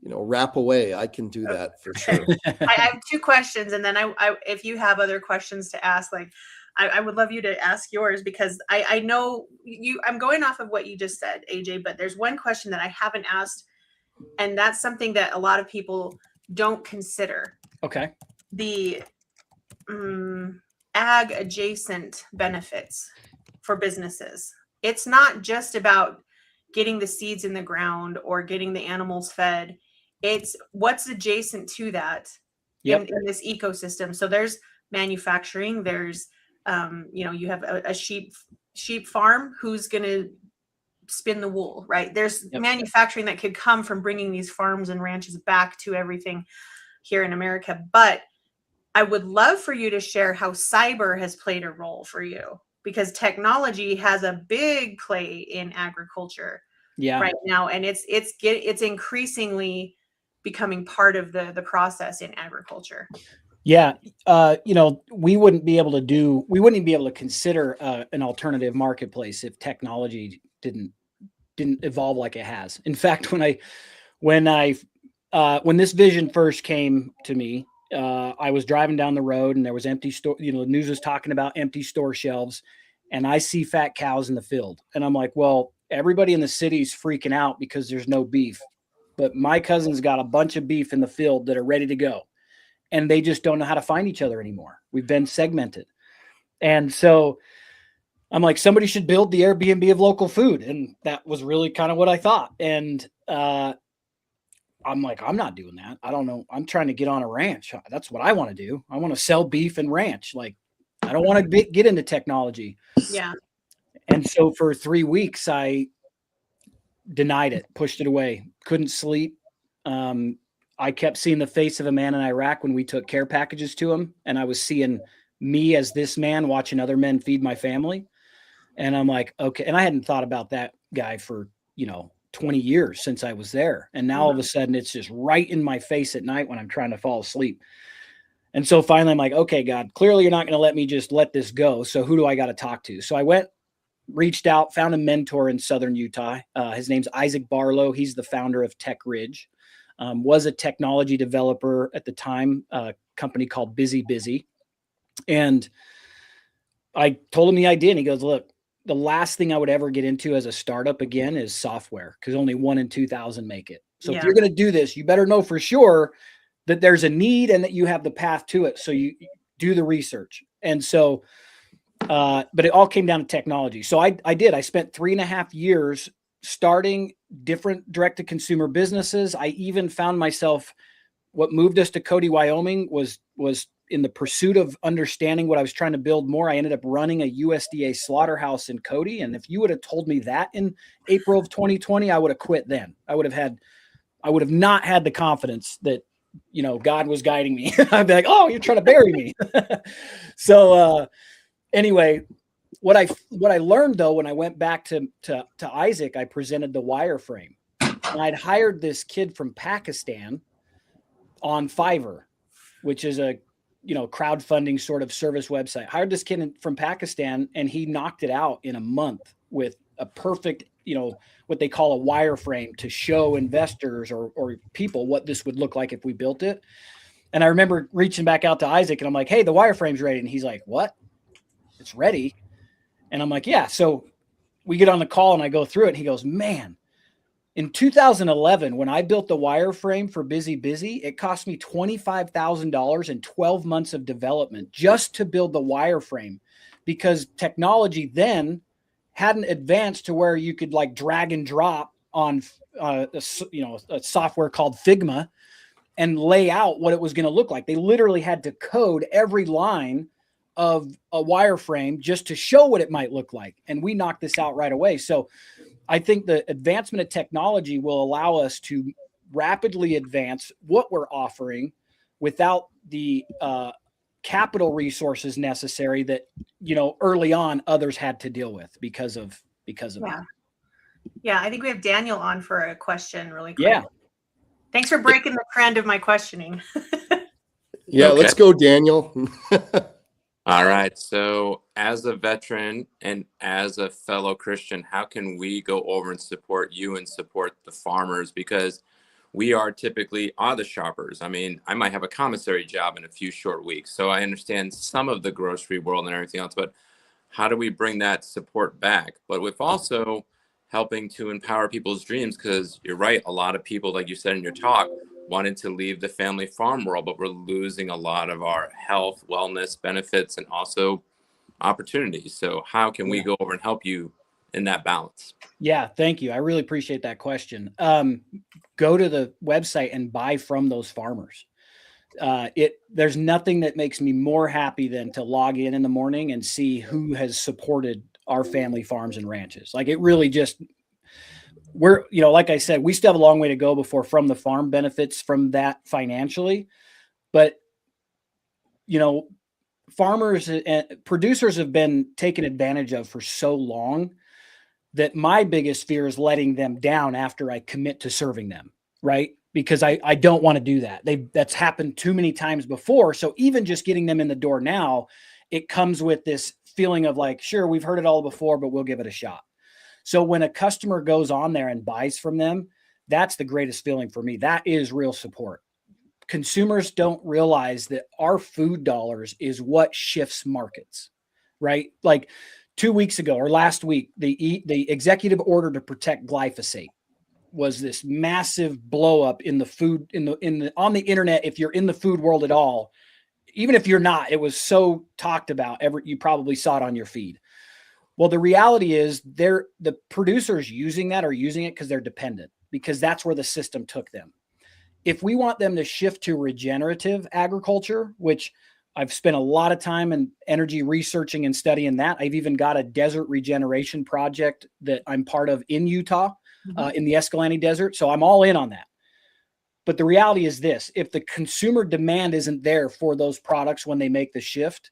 wrap away, I can do that for sure. I have two questions, and then I if you have other questions to ask, like I would love you to ask yours, because I know you. I'm going off of what you just said, AJ, but there's one question that I haven't asked, and that's something that a lot of people don't consider. Okay. The ag adjacent benefits for businesses. It's not just about getting the seeds in the ground or getting the animals fed. It's what's adjacent to that in this ecosystem. So there's manufacturing. There's you have a sheep farm who's going to spin the wool, right? There's manufacturing that could come from bringing these farms and ranches back to everything here in America. But I would love for you to share how cyber has played a role for you, because technology has a big play in agriculture right now, and it's increasingly becoming part of the process in agriculture. Yeah. We wouldn't be able to consider an alternative marketplace if technology didn't evolve like it has. In fact, when this vision first came to me, I was driving down the road and there was empty store, the news was talking about empty store shelves, and I see fat cows in the field. And I'm like, well, everybody in the city's freaking out because there's no beef, but my cousin's got a bunch of beef in the field that are ready to go, and they just don't know how to find each other anymore. We've been segmented. And so I'm like, somebody should build the Airbnb of local food. And that was really kind of what I thought. And, I'm like, I'm not doing that. I don't know. I'm trying to get on a ranch. That's what I want to do. I want to sell beef and ranch. Like, I don't want to get into technology. Yeah. And so for 3 weeks, I denied it, pushed it away, couldn't sleep. I kept seeing the face of a man in Iraq when we took care packages to him. And I was seeing me as this man watching other men feed my family. And I'm like, okay. And I hadn't thought about that guy for, 20 years since I was there. And now all of a sudden it's just right in my face at night when I'm trying to fall asleep. And so finally I'm like, okay, God, clearly you're not going to let me just let this go. So who do I got to talk to? So I reached out, found a mentor in Southern Utah. His name's Isaac Barlow. He's the founder of Tech Ridge, was a technology developer at the time, a company called Busy. And I told him the idea, and he goes, look, the last thing I would ever get into as a startup again is software, because only 1 in 2,000 make it. So if you're going to do this, you better know for sure that there's a need and that you have the path to it. So you do the research. And so, but it all came down to technology. So I did. I spent 3.5 years starting different direct-to-consumer businesses. I even found myself, what moved us to Cody, Wyoming was in the pursuit of understanding what I was trying to build more. I ended up running a USDA slaughterhouse in Cody. And if you would have told me that in April of 2020, I would have quit then. I would have not had the confidence that, God was guiding me. I'd be like, oh, you're trying to bury me. So anyway, what I learned though, when I went back to Isaac, I presented the wireframe, and I'd hired this kid from Pakistan on Fiverr, which is a crowdfunding sort of service website. Hired this kid from Pakistan, and he knocked it out in a month with a perfect, what they call a wireframe to show investors or people what this would look like if we built it. And I remember reaching back out to Isaac, and I'm like, hey, the wireframe's ready. And he's like, what? It's ready? And I'm like, yeah. So we get on the call and I go through it, and he goes, man, in 2011, when I built the wireframe for Busy, it cost me $25,000 and 12 months of development just to build the wireframe, because technology then hadn't advanced to where you could like drag and drop on a software called Figma and lay out what it was going to look like. They literally had to code every line of a wireframe just to show what it might look like. And we knocked this out right away. So I think the advancement of technology will allow us to rapidly advance what we're offering without the capital resources necessary that, early on others had to deal with because of Yeah. Yeah. I think we have Daniel on for a question really quick. Yeah. Thanks for breaking the trend of my questioning. Yeah, Okay. let's go, Daniel. All right. So, as a veteran and as a fellow Christian, how can we go over and support you and support the farmers? Because we are typically the shoppers. I mean, I might have a commissary job in a few short weeks. So, I understand some of the grocery world and everything else, but how do we bring that support back? But with also helping to empower people's dreams, because you're right, a lot of people, like you said in your talk, wanted to leave the family farm world, but we're losing a lot of our health, wellness benefits, and also opportunities. So how can we go over and help you in that balance? Yeah, thank you. I really appreciate that question. Go to the website and buy from those farmers. There's nothing that makes me more happy than to log in the morning and see who has supported our family farms and ranches. Like, it really just, like I said, we still have a long way to go before From the Farm benefits from that financially. But, farmers and producers have been taken advantage of for so long that my biggest fear is letting them down after I commit to serving them, right? Because I don't want to do that. That's happened too many times before. So even just getting them in the door now, it comes with this feeling of like, sure, we've heard it all before, but we'll give it a shot. So when a customer goes on there and buys from them, that's the greatest feeling for me. That is real support. Consumers don't realize that our food dollars is what shifts markets, right? Like 2 weeks ago or last week, the executive order to protect glyphosate was this massive blow up in the food on the internet. If you're in the food world at all, even if you're not, it was so talked about. You probably saw it on your feed. Well, the reality is the producers using that are using it because they're dependent, because that's where the system took them. If we want them to shift to regenerative agriculture, which I've spent a lot of time and energy researching and studying that. I've even got a desert regeneration project that I'm part of in Utah, in the Escalante Desert. So I'm all in on that. But the reality is this: if the consumer demand isn't there for those products when they make the shift,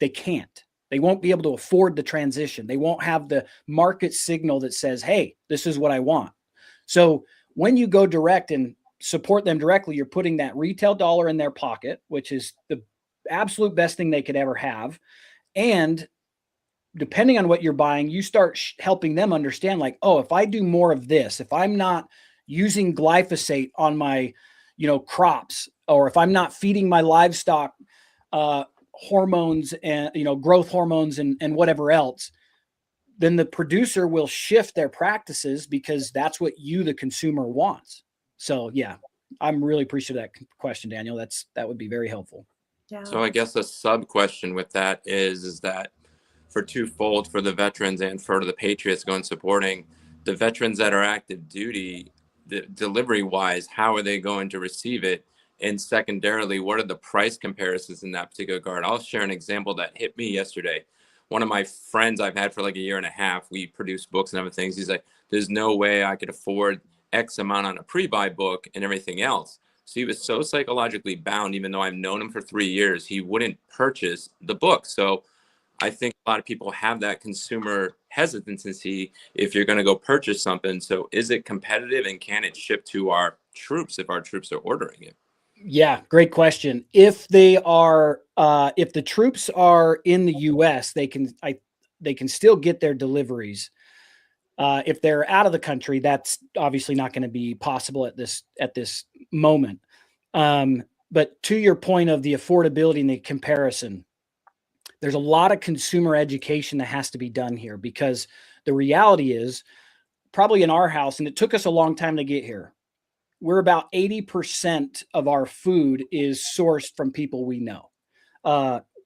they can't. They won't be able to afford the transition. They won't have the market signal that says, hey, this is what I want. So when you go direct and support them directly, you're putting that retail dollar in their pocket, which is the absolute best thing they could ever have. And depending on what you're buying, you start helping them understand, like, oh, if I do more of this, if I'm not using glyphosate on my, crops, or if I'm not feeding my livestock hormones and, growth hormones and whatever else, then the producer will shift their practices because that's what you, the consumer, wants. So yeah, I'm really appreciative of that question, Daniel. That would be very helpful. Yeah. So I guess a sub question with that is that for twofold, for the veterans and for the patriots going supporting the veterans that are active duty, the delivery wise, how are they going to receive it? And secondarily, what are the price comparisons in that particular guard? I'll share an example that hit me yesterday. One of my friends I've had for like a year and a half, we produce books and other things. He's like, there's no way I could afford X amount on a pre-buy book and everything else. So he was so psychologically bound, even though I've known him for 3 years, he wouldn't purchase the book. So I think a lot of people have that consumer hesitancy if you're going to go purchase something. So is it competitive, and can it ship to our troops if our troops are ordering it? Yeah, great question. If they are, if the troops are in the U.S., they can still get their deliveries. If they're out of the country, that's obviously not going to be possible at this moment. But to your point of the affordability and the comparison, there's a lot of consumer education that has to be done here, because the reality is, probably in our house, and it took us a long time to get here, we're about 80% of our food is sourced from people we know,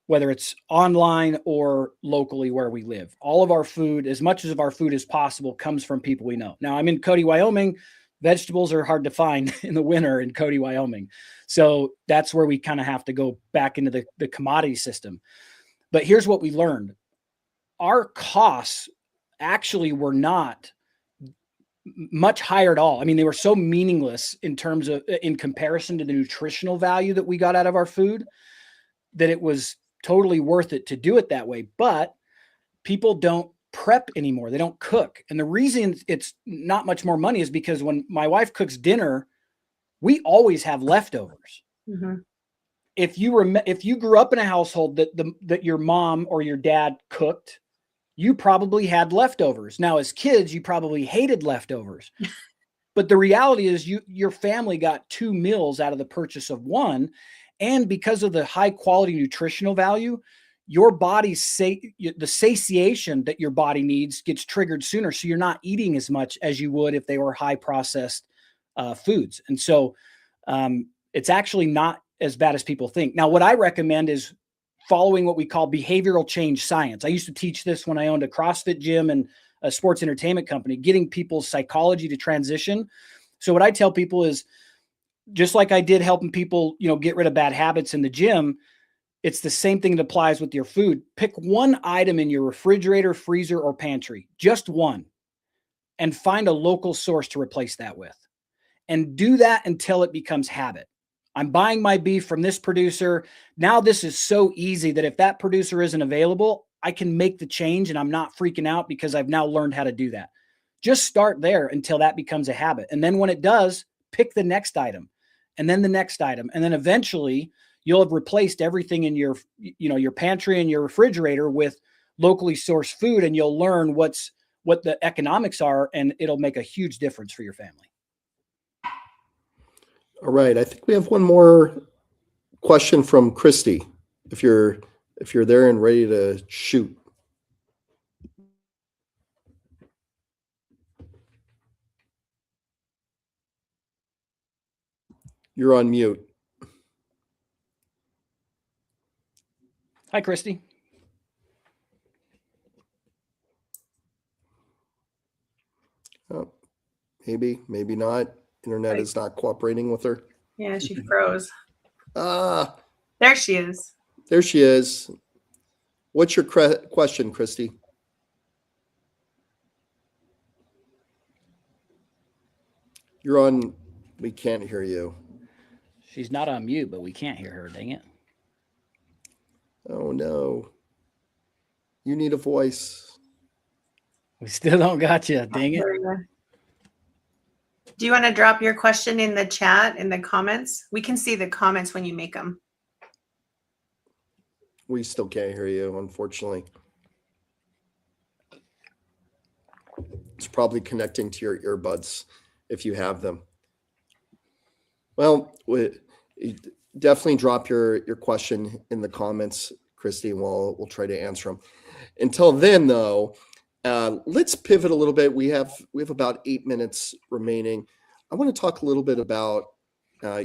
whether it's online or locally where we live. All of our food, as much of our food as possible, comes from people we know. Now, I'm in Cody, Wyoming. Vegetables are hard to find in the winter in Cody, Wyoming. So that's where we kind of have to go back into the commodity system. But here's what we learned. Our costs actually were not much higher at all. I mean, they were so meaningless in terms of, in comparison to the nutritional value that we got out of our food, that it was totally worth it to do it that way. But people don't prep anymore. They don't cook. And the reason it's not much more money is because when my wife cooks dinner, we always have leftovers. Mm-hmm. If you grew up in a household that your mom or your dad cooked, you probably had leftovers. Now, as kids, you probably hated leftovers. But the reality is your family got 2 meals out of the purchase of one. And because of the high quality nutritional value, your body's the satiation that your body needs gets triggered sooner. So you're not eating as much as you would if they were high processed foods. And so it's actually not as bad as people think. Now, what I recommend is following what we call behavioral change science. I used to teach this when I owned a CrossFit gym and a sports entertainment company, getting people's psychology to transition. So what I tell people is, just like I did helping people, get rid of bad habits in the gym, it's the same thing that applies with your food. Pick one item in your refrigerator, freezer, or pantry, just one, and find a local source to replace that with. And do that until it becomes habit. I'm buying my beef from this producer. Now this is so easy that if that producer isn't available, I can make the change and I'm not freaking out because I've now learned how to do that. Just start there until that becomes a habit. And then when it does, pick the next item and then the next item. And then eventually you'll have replaced everything in your pantry and your refrigerator with locally sourced food, and you'll learn what the economics are, and it'll make a huge difference for your family. All right. I think we have one more question from Christy. If you're there and ready to shoot. You're on mute. Hi, Christy. Oh, maybe not. Internet is not cooperating with her. Yeah, she froze. There she is. There she is. What's your question, Christy? You're on. We can't hear you. She's not on mute, but we can't hear her. Dang it. Oh, no. You need a voice. We still don't got you. Dang it. Do you want to drop your question in the chat, in the comments? We can see the comments when you make them. We still can't hear you, unfortunately. It's probably connecting to your earbuds if you have them. Well, definitely drop your question in the comments, Christy, and we'll try to answer them. Until then, though, let's pivot a little bit. We have about 8 minutes remaining. I want to talk a little bit about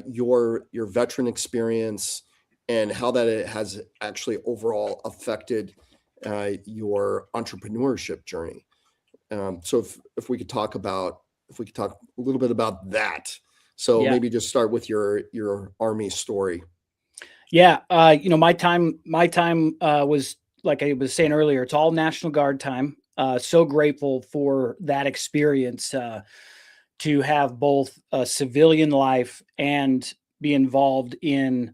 your veteran experience and how that it has actually overall affected your entrepreneurship journey. So if we could talk a little bit about that. So maybe just start with your Army story. Yeah, my time was, like I was saying earlier, it's all National Guard time. So grateful for that experience, to have both a civilian life and be involved in,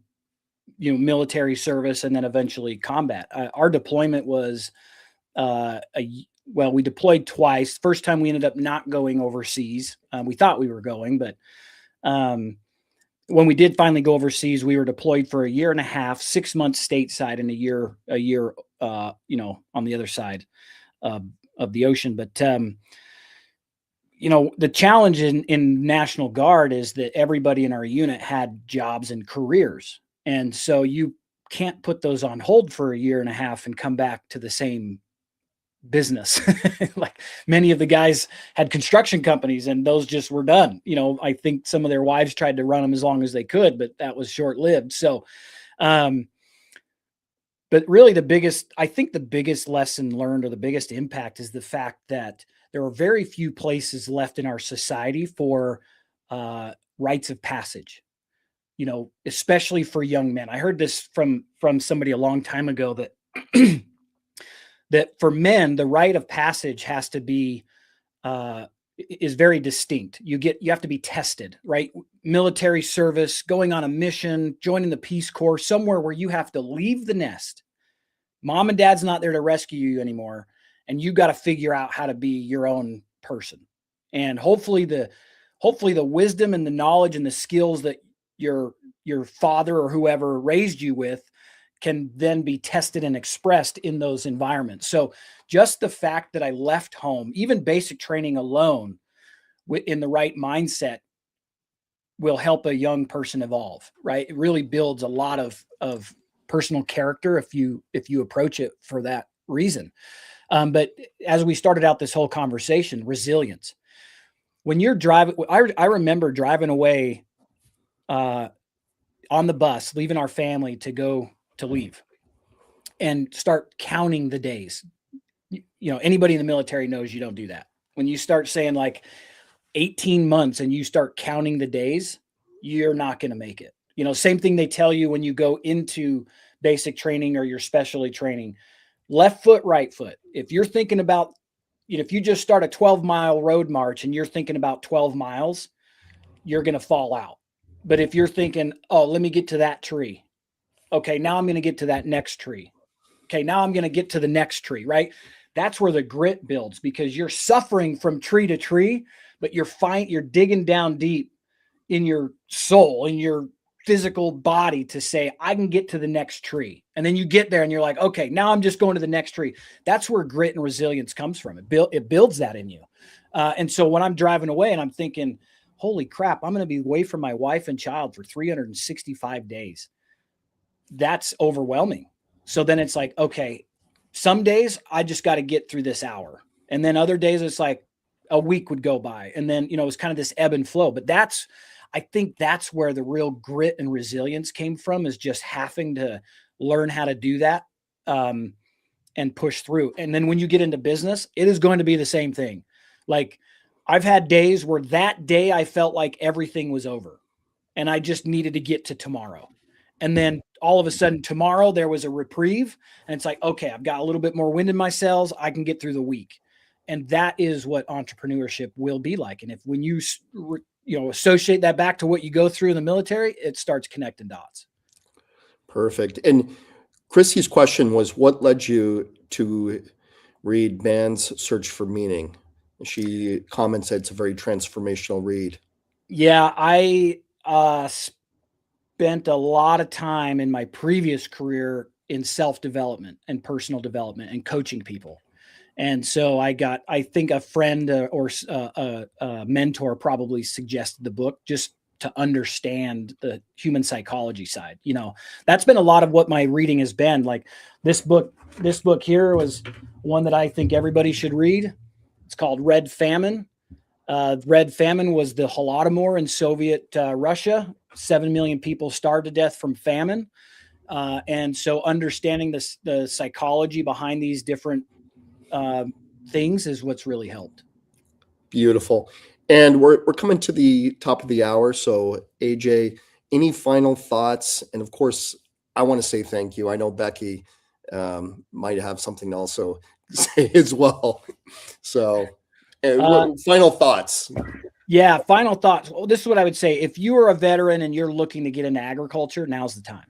military service and then eventually combat. Our deployment was, we deployed twice. First time we ended up not going overseas. We thought we were going, but when we did finally go overseas, we were deployed for 1.5 years, 6 months stateside, and a year, on the other side of the ocean. But, the challenge in National Guard is that everybody in our unit had jobs and careers. And so you can't put those on hold for 1.5 years and come back to the same business. Like many of the guys had construction companies and those just were done. I think some of their wives tried to run them as long as they could, but that was short-lived. So, but really the biggest lesson learned, or the biggest impact, is the fact that there are very few places left in our society for rites of passage, especially for young men. I heard this from somebody a long time ago, that that for men, the rite of passage has to be, is very distinct. You have to be tested, right? Military service, going on a mission, joining the Peace Corps, somewhere where you have to leave the nest. Mom and dad's not there to rescue you anymore. And you got to figure out how to be your own person. And hopefully the wisdom and the knowledge and the skills that your father or whoever raised you with can then be tested and expressed in those environments. So just the fact that I left home, even basic training alone in the right mindset, will help a young person evolve, right? It really builds a lot of personal character if you approach it for that reason. But as we started out this whole conversation, resilience. When you're driving, I remember driving away on the bus, leaving our family to leave and start counting the days. You know, anybody in the military knows you don't do that. When you start saying like 18 months and you start counting the days, you're not going to make it. You know, same thing they tell you when you go into basic training or your specialty training, left foot, right foot. If you're thinking about, you know, if you just start a 12-mile road march and you're thinking about 12 miles, you're going to fall out. But if you're thinking, oh, let me get to that tree. Okay, now I'm going to get to that next tree. Okay, now I'm going to get to the next tree, right? That's where the grit builds, because you're suffering from tree to tree, but you're digging down deep in your soul, in your physical body to say, I can get to the next tree. And then you get there and you're like, okay, now I'm just going to the next tree. That's where grit and resilience comes from. It builds that in you. And so when I'm driving away and I'm thinking, holy crap, I'm going to be away from my wife and child for 365 days. That's overwhelming. So then it's like, okay, some days I just got to get through this hour. And then other days it's like a week would go by. And then, you know, it's kind of this ebb and flow. But I think that's where the real grit and resilience came from, is just having to learn how to do that and push through. And then when you get into business, it is going to be the same thing. Like, I've had days where that day I felt like everything was over and I just needed to get to tomorrow. And then all of a sudden tomorrow there was a reprieve and it's like, okay, I've got a little bit more wind in my sails. I can get through the week. And that is what entrepreneurship will be like. And when you associate that back to what you go through in the military, it starts connecting dots. Perfect. And Chrissy's question was, what led you to read Man's Search for Meaning? She comments that it's a very transformational read. Yeah, I spent a lot of time in my previous career in self-development and personal development and coaching people. And so I think a friend or a mentor probably suggested the book just to understand the human psychology side. You know, that's been a lot of what my reading has been. Like this book here was one that I think everybody should read. It's called Red Famine. Red Famine was the Holodomor in Soviet Russia. 7 million people starved to death from famine. And so understanding the psychology behind these different things is what's really helped. Beautiful. And we're coming to the top of the hour. So AJ, any final thoughts? And of course, I want to say thank you. I know Becky might have something to also say as well. So final thoughts. Yeah, final thoughts. Well, this is what I would say. If you are a veteran and you're looking to get into agriculture, now's the time.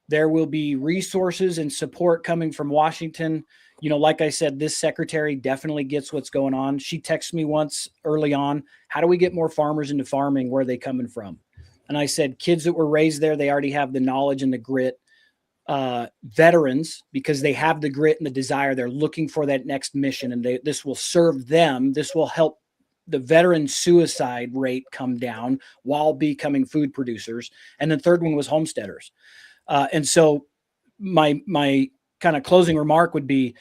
There will be resources and support coming from Washington. You know, like I said, this secretary definitely gets what's going on. She texted me once early on, how do we get more farmers into farming? Where are they coming from? And I said, kids that were raised there, they already have the knowledge and the grit. Veterans, because they have the grit and the desire, they're looking for that next mission, and this will serve them. This will help the veteran suicide rate come down while becoming food producers. And the third one was homesteaders. And so my kind of closing remark would be,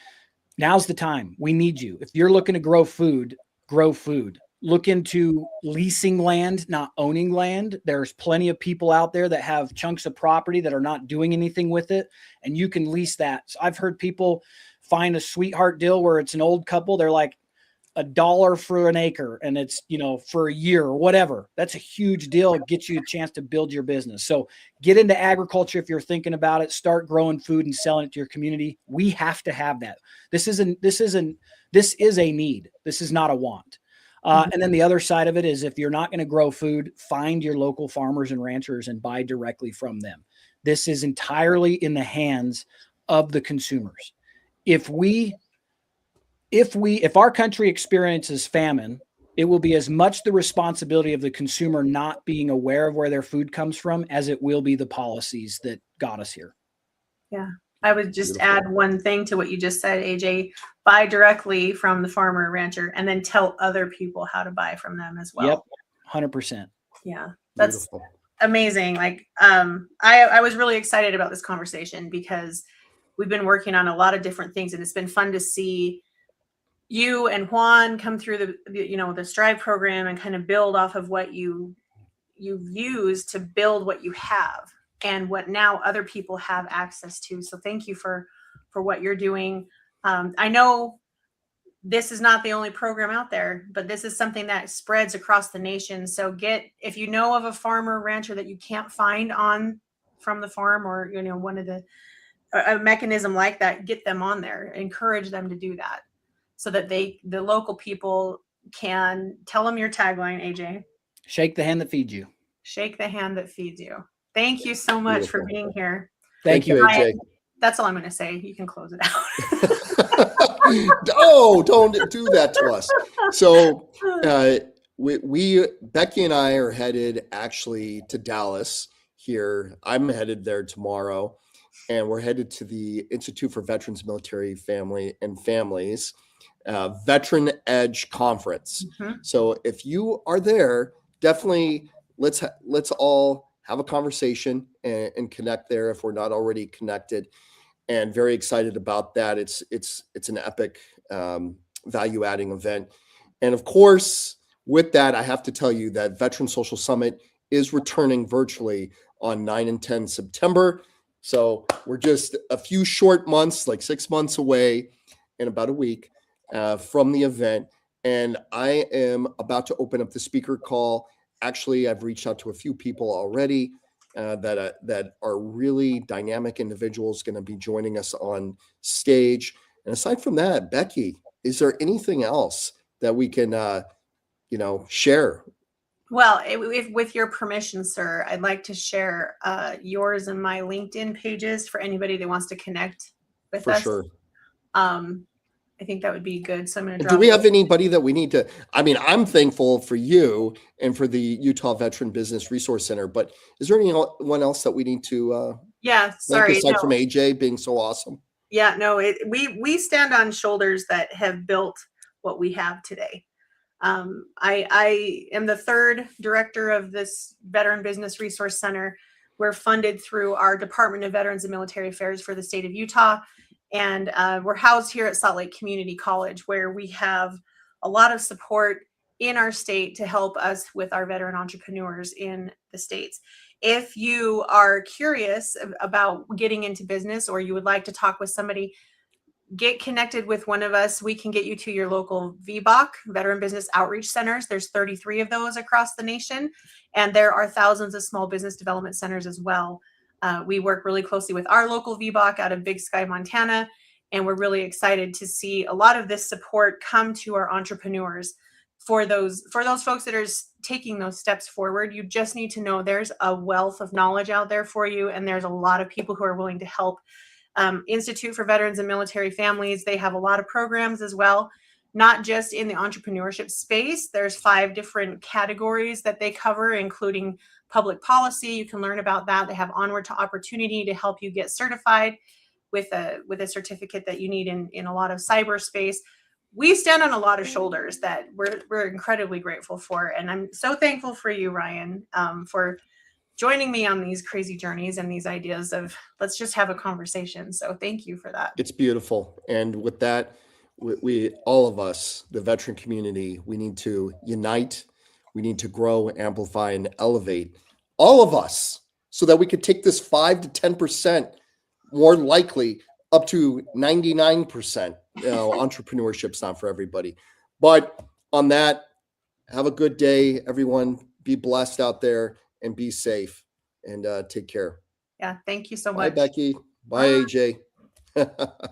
now's the time. We need you. If you're looking to grow food, grow food. Look into leasing land, not owning land. There's plenty of people out there that have chunks of property that are not doing anything with it, and you can lease that. So I've heard people find a sweetheart deal where it's an old couple. They're like, $1 for an acre and it's, for a year or whatever. That's a huge deal. It gets you a chance to build your business. So get into agriculture if you're thinking about it. Start growing food and selling it to your community. We have to have that. This is a need. This is not a want. And then the other side of it is, if you're not going to grow food, find your local farmers and ranchers and buy directly from them. This is entirely in the hands of the consumers. If our country experiences famine, it will be as much the responsibility of the consumer not being aware of where their food comes from as it will be the policies that got us here. Yeah. I would just add one thing to what you just said, AJ. Buy directly from the farmer or rancher, and then tell other people how to buy from them as well. Yep, 100%. Yeah, that's amazing. Like, I was really excited about this conversation because we've been working on a lot of different things, and it's been fun to see you and Juan come through the Strive program and kind of build off of what you've used to build what you have and what now other people have access to. So thank you for what you're doing. I know this is not the only program out there, but this is something that spreads across the nation. So if you know of a farmer rancher that you can't find from the farm, or one of a mechanism like that, get them on there, encourage them to do that, so that the local people can tell them your tagline, AJ. Shake the hand that feeds you. Shake the hand that feeds you. Thank you so much for being here. Thank you, AJ. That's all I'm going to say. You can close it out. Oh, don't do that to us. So Becky and I are headed actually to Dallas here. I'm headed there tomorrow, and we're headed to the Institute for Veterans, Military, Family and Families Veteran Edge Conference. Mm-hmm. So if you are there, definitely let's all have a conversation and connect there if we're not already connected. And very excited about that. It's an epic value-adding event. And of course, with that, I have to tell you that Veteran Social Summit is returning virtually on 9 and 10 September. So we're just a few short months, like 6 months away in about a week from the event. And I am about to open up the speaker call. Actually, I've reached out to a few people already that are really dynamic individuals going to be joining us on stage. And aside from that, Becky, is there anything else that we can, share? Well, with your permission, sir, I'd like to share yours and my LinkedIn pages for anybody that wants to connect with us. For sure. I think that would be good. So I'm going to drop. Do we have anybody that we need to? I mean, I'm thankful for you and for the Utah Veteran Business Resource Center, but is there anyone else that we need to? Sorry. Aside from AJ being so awesome. Yeah, no, we stand on shoulders that have built what we have today. I am the third director of this Veteran Business Resource Center. We're funded through our Department of Veterans and Military Affairs for the state of Utah. And we're housed here at Salt Lake Community College, where we have a lot of support in our state to help us with our veteran entrepreneurs in the states. If you are curious about getting into business, or you would like to talk with somebody, get connected with one of us. We can get you to your local VBOC, Veteran Business Outreach Centers. There's 33 of those across the nation, and there are thousands of small business development centers as well. We work really closely with our local VBOC out of Big Sky, Montana, and we're really excited to see a lot of this support come to our entrepreneurs. For those folks that are taking those steps forward, you just need to know there's a wealth of knowledge out there for you, and there's a lot of people who are willing to help. Institute for Veterans and Military Families, they have a lot of programs as well, not just in the entrepreneurship space. There's 5 different categories that they cover, including public policy. You can learn about that. They have Onward to Opportunity to help you get certified with a certificate that you need in a lot of cyberspace. We stand on a lot of shoulders that we're incredibly grateful for. And I'm so thankful for you, Ryan, for joining me on these crazy journeys and these ideas of let's just have a conversation. So thank you for that. It's beautiful. And with that, we all of us, the veteran community, we need to unite. We need to grow, amplify, and elevate all of us so that we could take this 5 to 10%, more likely up to 99%. Entrepreneurship's not for everybody, But on that, have a good day, everyone. Be blessed out there and be safe, and take care. Yeah. Thank you so Bye, much. Becky. Bye, AJ.